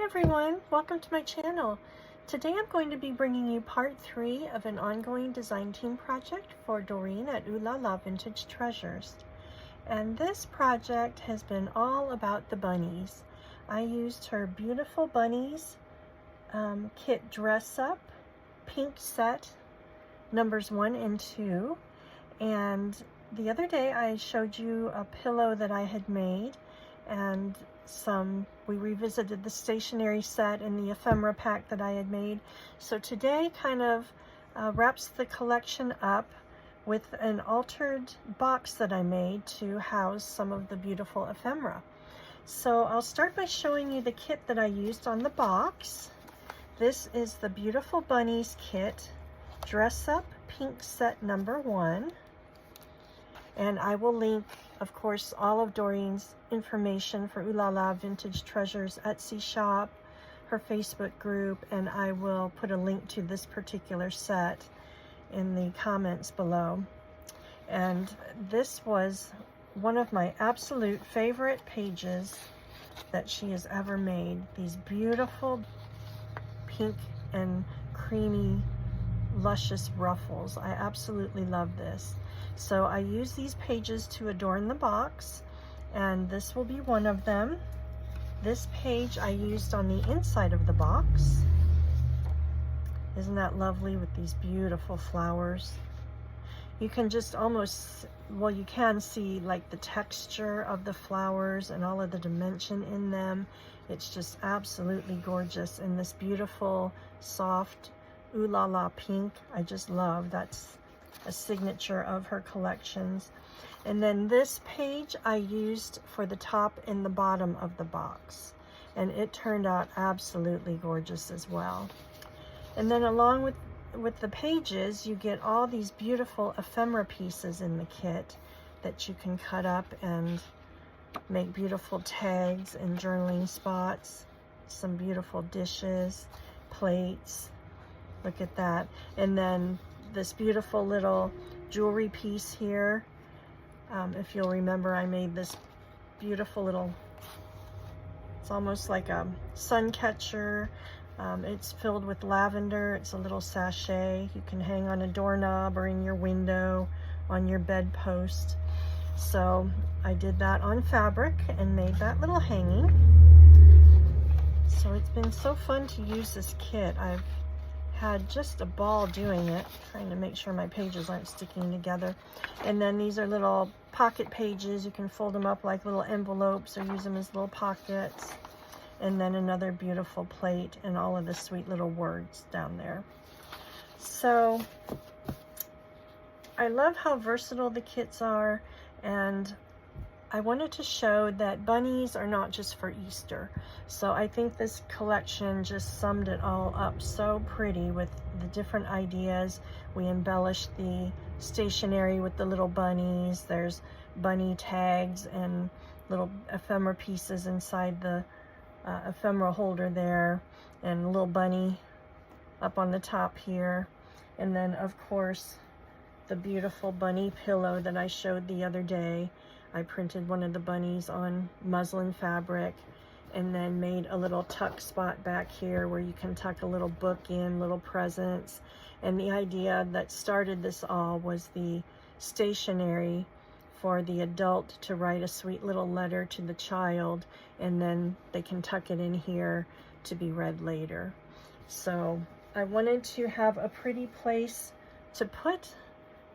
Hi everyone, welcome to my channel. Today I'm going to be bringing you part 3 of an ongoing design team project for Doreen at Ooh La La Vintage Treasures. And this project has been all about the bunnies. I used her beautiful bunnies kit dress up, pink set, numbers 1 and 2. And the other day I showed you a pillow that I had made, and we revisited the stationery set and the ephemera pack that I had made. So today kind of wraps the collection up with an altered box that I made to house some of the beautiful ephemera. So I'll start by showing you the kit that I used on the box. This is the beautiful bunnies kit dress up pink set number 1. And I will link, of course, all of Doreen's information for Ooh La La Vintage Treasures Etsy shop, her Facebook group, and I will put a link to this particular set in the comments below. And this was one of my absolute favorite pages that she has ever made. These beautiful pink and creamy, luscious ruffles. I absolutely love this. So I use these pages to adorn the box, and this will be one of them. This page I used on the inside of the box. Isn't that lovely with these beautiful flowers? You can just almost, well, you can see like the texture of the flowers and all of the dimension in them. It's just absolutely gorgeous in this beautiful, soft Ooh La La pink. I just love, that's a signature of her collections. And then this page I used for the top and the bottom of the box, and it turned out absolutely gorgeous as well. And then along with the pages, you get all these beautiful ephemera pieces in the kit that you can cut up and make beautiful tags and journaling spots. Some beautiful dishes, plates. Look at that. And then this beautiful little jewelry piece here. If you'll remember, I made this beautiful little, it's almost like a sun catcher. It's filled with lavender. It's a little sachet you can hang on a doorknob or in your window, on your bedpost. So I did that on fabric and made that little hanging. So it's been so fun to use this kit. I've had just a ball doing it, trying to make sure my pages aren't sticking together. And then these are little pocket pages. You can fold them up like little envelopes or use them as little pockets. And then another beautiful plate and all of the sweet little words down there. So I love how versatile the kits are, and I wanted to show that bunnies are not just for Easter. So I think this collection just summed it all up so pretty with the different ideas. We embellished the stationery with the little bunnies. There's bunny tags and little ephemera pieces inside the ephemera holder there, and a little bunny up on the top here. And then of course the beautiful bunny pillow that I showed the other day. I printed one of the bunnies on muslin fabric and then made a little tuck spot back here where you can tuck a little book in, little presents. And the idea that started this all was the stationery for the adult to write a sweet little letter to the child, and then they can tuck it in here to be read later. So I wanted to have a pretty place to put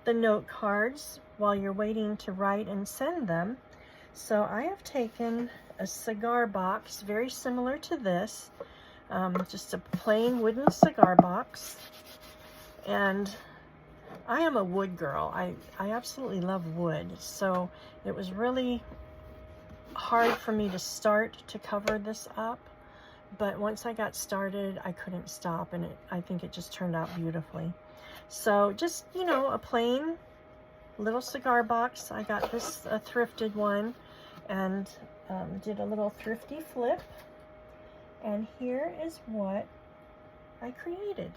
the note cards while you're waiting to write and send them. So I have taken a cigar box very similar to this, just a plain wooden cigar box. And I am a wood girl. I absolutely love wood. So it was really hard for me to start to cover this up. But once I got started, I couldn't stop, and I think it just turned out beautifully. So just, you know, a plain little cigar box. I got this a thrifted one, and did a little thrifty flip. And here is what I created.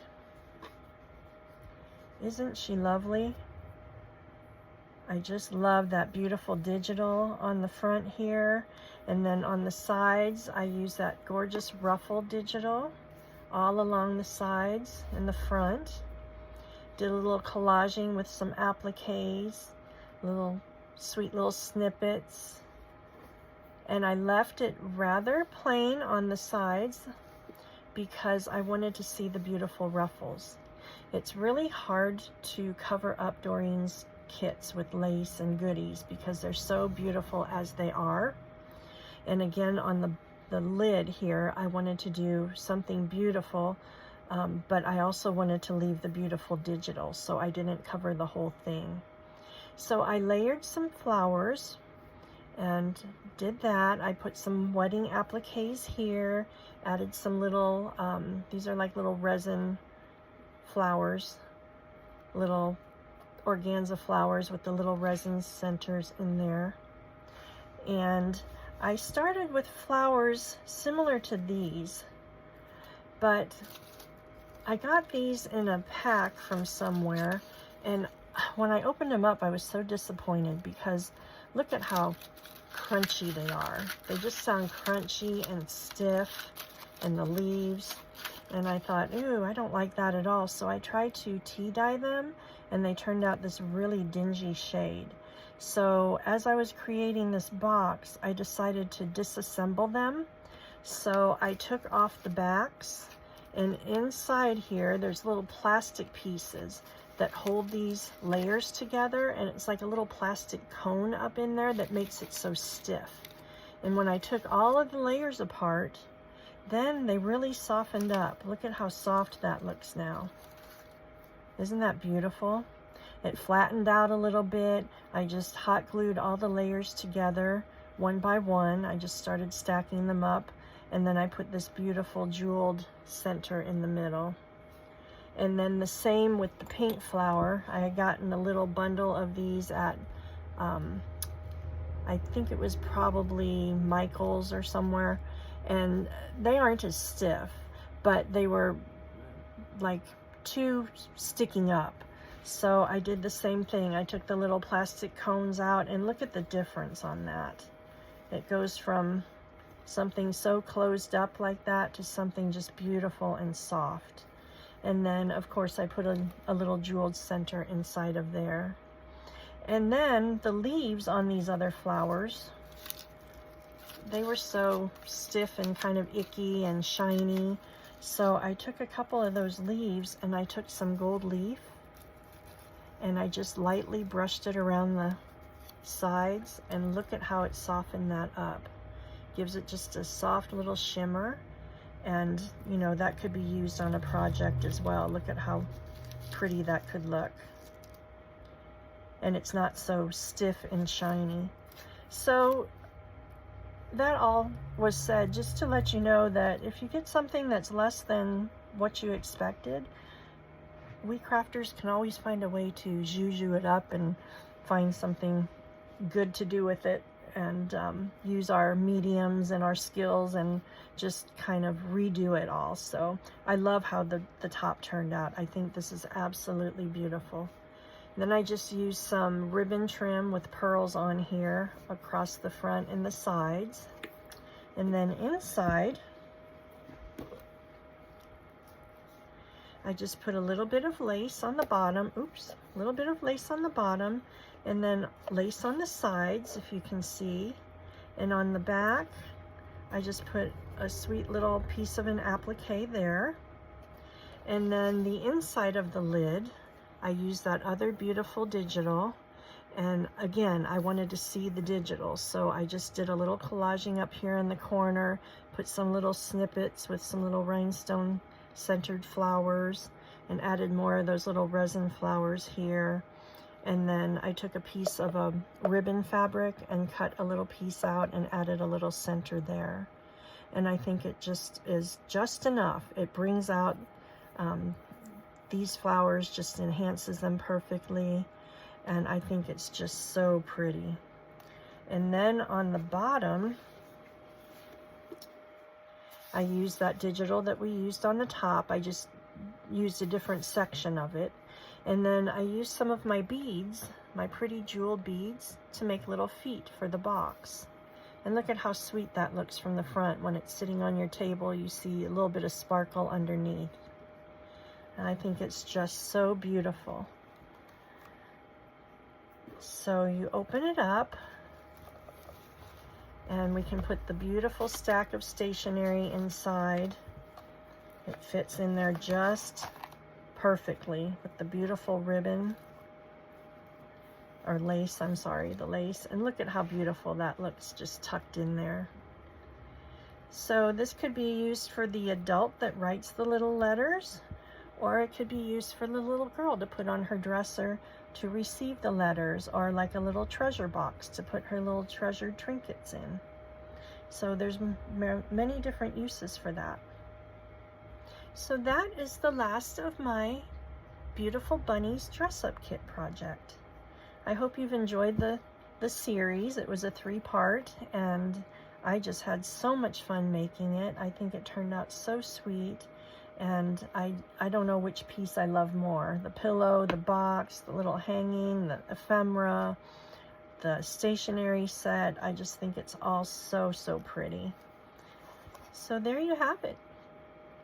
Isn't she lovely? I just love that beautiful digital on the front here. And then on the sides, I use that gorgeous ruffle digital all along the sides and the front. Did a little collaging with some appliques, little sweet little snippets. And I left it rather plain on the sides because I wanted to see the beautiful ruffles. It's really hard to cover up Doreen's kits with lace and goodies because they're so beautiful as they are. And again, on the lid here, I wanted to do something beautiful, but I also wanted to leave the beautiful digital, so I didn't cover the whole thing. So I layered some flowers and did that. I put some wedding appliques here, added some little, these are like little resin flowers, little organza flowers with the little resin centers in there. And I started with flowers similar to these, but I got these in a pack from somewhere, and when I opened them up, I was so disappointed because look at how crunchy they are. They just sound crunchy and stiff, and the leaves, and I thought, ooh, I don't like that at all. So I tried to tea dye them, and they turned out this really dingy shade. So as I was creating this box, I decided to disassemble them. So I took off the backs, and inside here, there's little plastic pieces that hold these layers together, and it's like a little plastic cone up in there that makes it so stiff. And when I took all of the layers apart, then they really softened up. Look at how soft that looks now. Isn't that beautiful? It flattened out a little bit. I just hot glued all the layers together one by one. I just started stacking them up, and then I put this beautiful jeweled center in the middle. And then the same with the pink flower. I had gotten a little bundle of these at, I think it was probably Michael's or somewhere, and they aren't as stiff, but they were like too sticking up. So I did the same thing. I took the little plastic cones out, and look at the difference on that. It goes from something so closed up like that to something just beautiful and soft. And then, of course, I put a little jeweled center inside of there. And then the leaves on these other flowers, they were so stiff and kind of icky and shiny. So I took a couple of those leaves, and I took some gold leaf, and I just lightly brushed it around the sides, and look at how it softened that up. Gives it just a soft little shimmer, and you know, that could be used on a project as well. Look at how pretty that could look. And it's not so stiff and shiny. So that all was said just to let you know that if you get something that's less than what you expected, we crafters can always find a way to zhuzh it up and find something good to do with it, and use our mediums and our skills and just kind of redo it all. So I love how the top turned out. I think this is absolutely beautiful. And then I just used some ribbon trim with pearls on here across the front and the sides. And then inside, I just put a little bit of lace on the bottom. Oops, a little bit of lace on the bottom, and then lace on the sides, if you can see. And on the back, I just put a sweet little piece of an applique there. And then the inside of the lid, I used that other beautiful digital. And again, I wanted to see the digital, so I just did a little collaging up here in the corner, put some little snippets with some little rhinestone centered flowers, and added more of those little resin flowers here. And then I took a piece of a ribbon fabric and cut a little piece out and added a little center there. And I think it just is just enough. It brings out these flowers, just enhances them perfectly. And I think it's just so pretty. And then on the bottom, I used that digital that we used on the top. I just used a different section of it. And then I used some of my beads, my pretty jeweled beads, to make little feet for the box. And look at how sweet that looks from the front. When it's sitting on your table, you see a little bit of sparkle underneath. And I think it's just so beautiful. So you open it up, and we can put the beautiful stack of stationery inside. It fits in there just perfectly with the beautiful ribbon, or lace, I'm sorry, the lace. And look at how beautiful that looks just tucked in there. So this could be used for the adult that writes the little letters, or it could be used for the little girl to put on her dresser to receive the letters, or like a little treasure box to put her little treasured trinkets in. So there's many different uses for that. So that is the last of my beautiful bunnies dress-up kit project. I hope you've enjoyed the series. It was a 3-part, and I just had so much fun making it. I think it turned out so sweet, and I don't know which piece I love more. The pillow, the box, the little hanging, the ephemera, the stationery set. I just think it's all so, so pretty. So there you have it.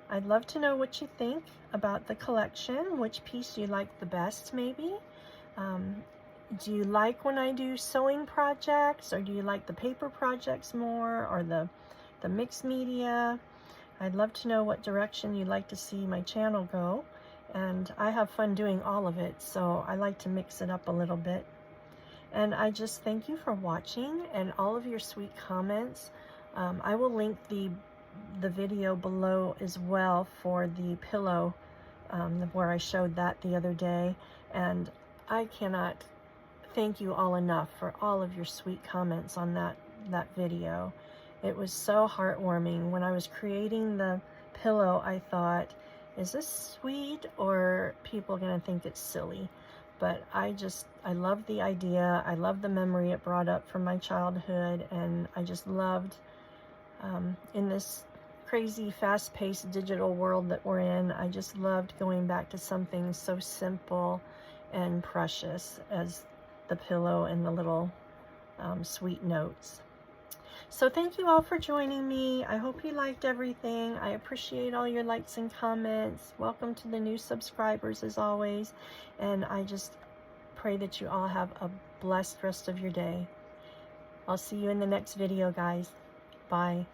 I'd love to know what you think about the collection, which piece you like the best maybe. Do you like when I do sewing projects, or do you like the paper projects more, or the mixed media? I'd love to know what direction you'd like to see my channel go, and I have fun doing all of it, so I like to mix it up a little bit. And I just thank you for watching and all of your sweet comments. I will link the video below as well for the pillow, where I showed that the other day, and I cannot thank you all enough for all of your sweet comments on that video. It was so heartwarming. When I was creating the pillow, I thought, is this sweet, or people gonna think it's silly? But I loved the idea. I loved the memory it brought up from my childhood, and I just loved, in this crazy fast-paced digital world that we're in, I just loved going back to something so simple and precious as the pillow and the little sweet notes. So thank you all for joining me. I hope you liked everything. I appreciate all your likes and comments. Welcome to the new subscribers as always. And I just pray that you all have a blessed rest of your day. I'll see you in the next video, guys. Bye.